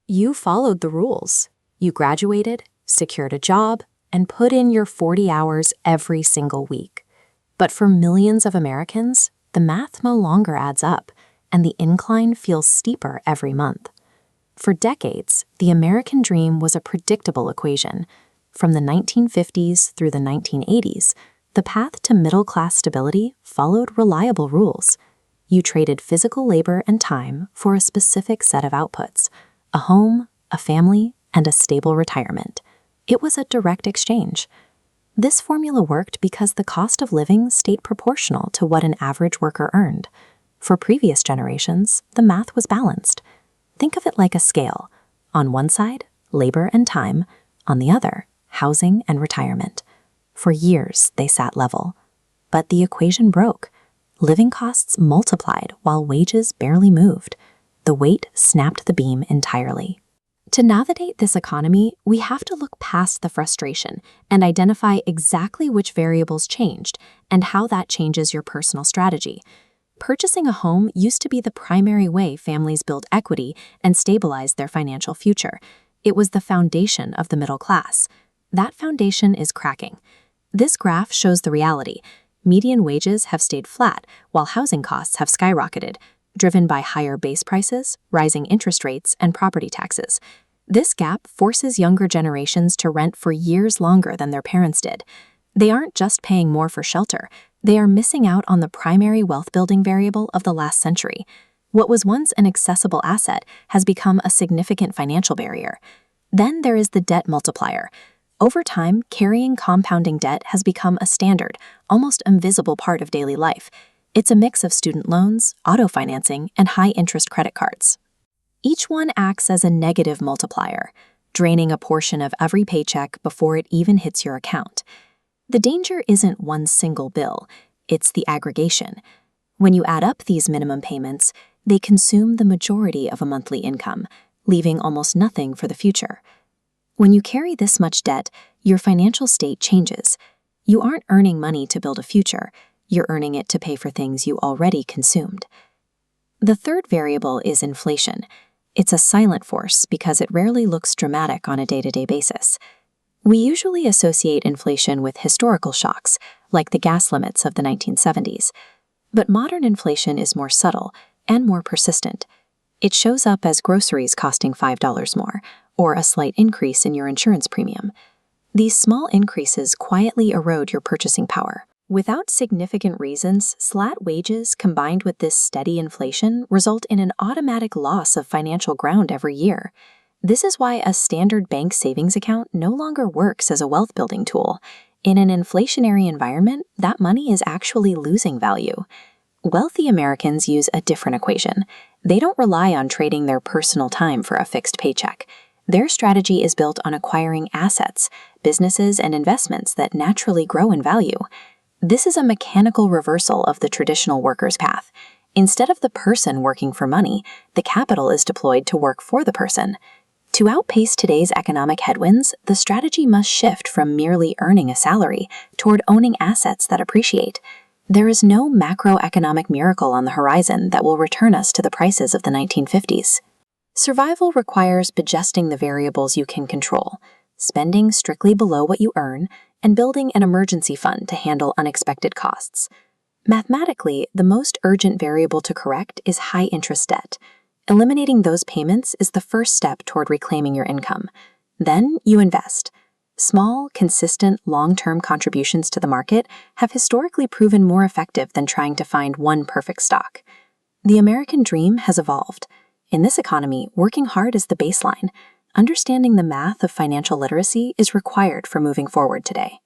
You followed the rules. You graduated, secured a job, and put in your 40 hours every single week. But for millions of Americans, the math no longer adds up, and the incline feels steeper every month. For decades, the American dream was a predictable equation. From the 1950s through the 1980s, the path to middle-class stability followed reliable rules. You traded physical labor and time for a specific set of outputs: a home, a family, and a stable retirement. It was a direct exchange. This formula worked because the cost of living stayed proportional to what an average worker earned. For previous generations, the math was balanced. Think of it like a scale. On one side, labor and time; on the other, housing and retirement. For years, they sat level. But the equation broke. Living costs multiplied while wages barely moved. The weight snapped the beam entirely. To navigate this economy, we have to look past the frustration and identify exactly which variables changed and how that changes your personal strategy. Purchasing a home used to be the primary way families built equity and stabilized their financial future. It was the foundation of the middle class. That foundation is cracking. This graph shows the reality. Median wages have stayed flat while housing costs have skyrocketed, driven by higher base prices, rising interest rates, and property taxes. This gap forces younger generations to rent for years longer than their parents did. They aren't just paying more for shelter, they are missing out on the primary wealth-building variable of the last century. What was once an accessible asset has become a significant financial barrier. Then there is the debt multiplier. Over time, carrying compounding debt has become a standard, almost invisible part of daily life. It's a mix of student loans, auto financing, and high-interest credit cards. Each one acts as a negative multiplier, draining a portion of every paycheck before it even hits your account. The danger isn't one single bill, it's the aggregation. When you add up these minimum payments, they consume the majority of a monthly income, leaving almost nothing for the future. When you carry this much debt, your financial state changes. You aren't earning money to build a future, you're earning it to pay for things you already consumed. The third variable is inflation. It's a silent force because it rarely looks dramatic on a day-to-day basis. We usually associate inflation with historical shocks, like the gas limits of the 1970s. But modern inflation is more subtle and more persistent. It shows up as groceries costing $5 more, or a slight increase in your insurance premium. These small increases quietly erode your purchasing power. Without significant reasons, slat wages combined with this steady inflation result in an automatic loss of financial ground every year. This is why a standard bank savings account no longer works as a wealth-building tool. In an inflationary environment, that money is actually losing value. Wealthy Americans use a different equation. They don't rely on trading their personal time for a fixed paycheck. Their strategy is built on acquiring assets, businesses, and investments that naturally grow in value. This is a mechanical reversal of the traditional worker's path. Instead of the person working for money, the capital is deployed to work for the person. To outpace today's economic headwinds, the strategy must shift from merely earning a salary toward owning assets that appreciate. There is no macroeconomic miracle on the horizon that will return us to the prices of the 1950s. Survival requires adjusting the variables you can control, spending strictly below what you earn, and building an emergency fund to handle unexpected costs. Mathematically, the most urgent variable to correct is high-interest debt. Eliminating those payments is the first step toward reclaiming your income. Then you invest. Small, consistent, long-term contributions to the market have historically proven more effective than trying to find one perfect stock. The American dream has evolved. In this economy, working hard is the baseline. Understanding the math of financial literacy is required for moving forward today.